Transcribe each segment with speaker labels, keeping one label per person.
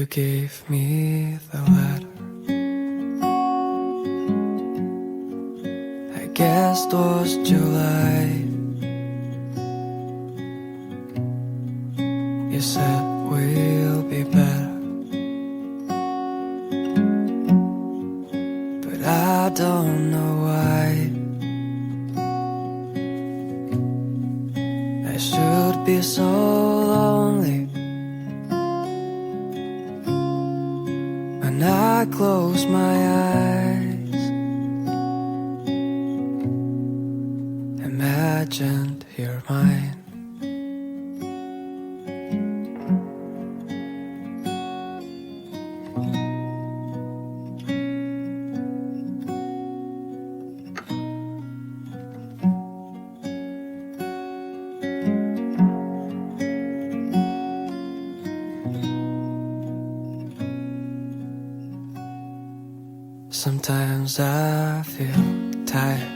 Speaker 1: You gave me the letter. I guess it was July. You said we'll be better, but I don't know why. I should be so lonely when I close my eyes. Imagined you're mine. Sometimes I feel tired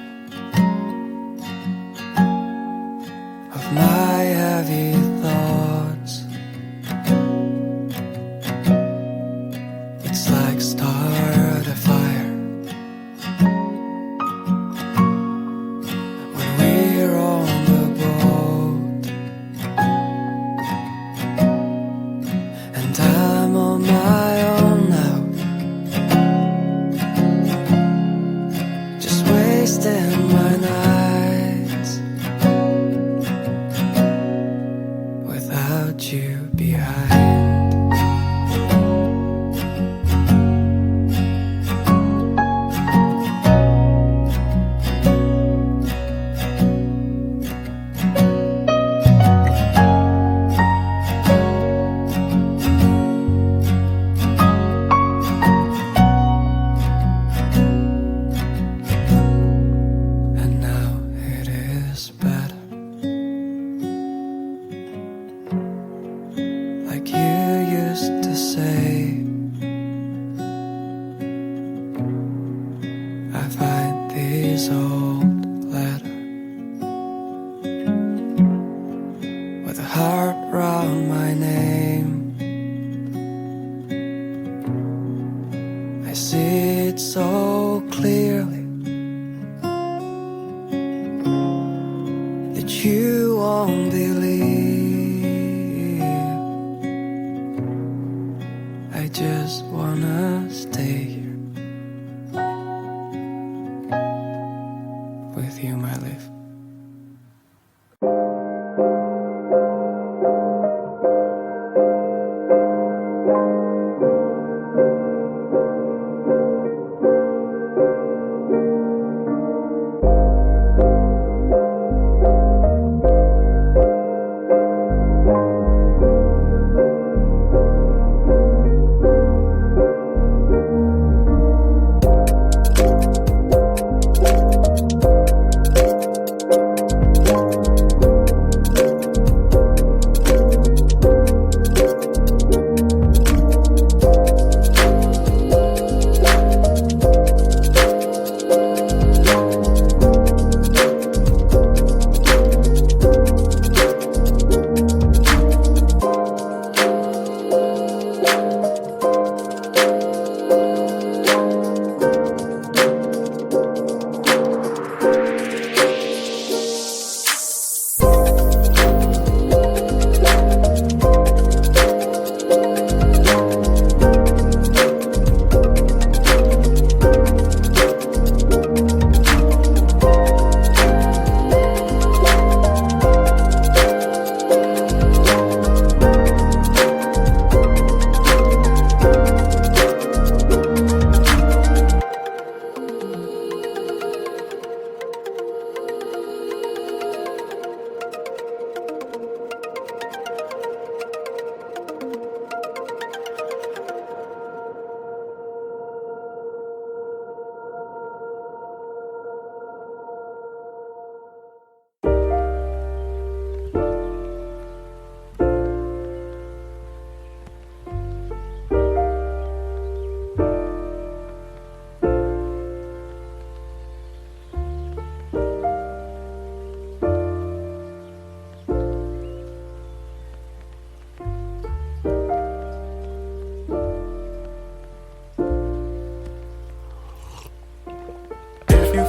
Speaker 1: of my heavy thoughts. It's like start a fire when we're on the boat, and I'm on my own now, wasting my nights without you behind. Like you used to say, I find these old letters with a heart round my name. I see it so clearly that you won't believe. I just wanna stay here with you, my life.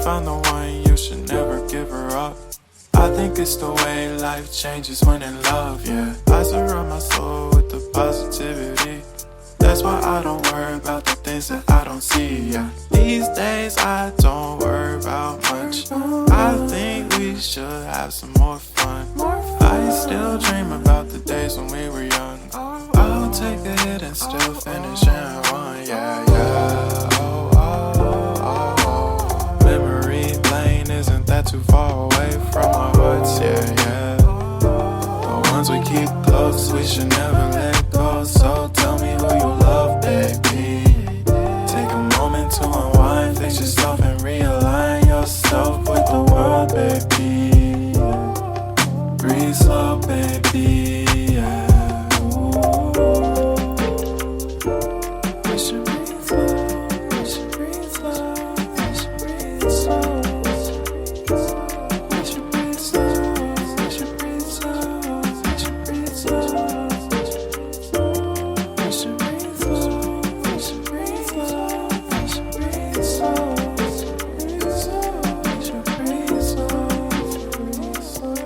Speaker 2: found the one, you should never give her up. I think it's the way life changes when in love, yeah. I surround my soul with the positivity. That's why I don't worry about the things that I don't see, yeah. These days I don't worry about much. I think we should have some more fun. I still dream about the days when we were young. I'll take a hit and still finish and run, yeah, yeah. Oh, oh, oh, oh. Memory lane isn't that too far away from our hearts, yeah, yeah. The ones we keep close, we should never let go. So tell me who you love, baby. Take a moment to unwind, fix yourself and realign yourself with the world, baby. Breathe slow, baby, yeah. We should breathe slow, we should breathe slow, we should breathe slow. We should breathe slow, we should breathe slow, we should breathe slow. We should breathe slow, we should breathe slow, we should breathe slow. We should breathe slow, breathe slow.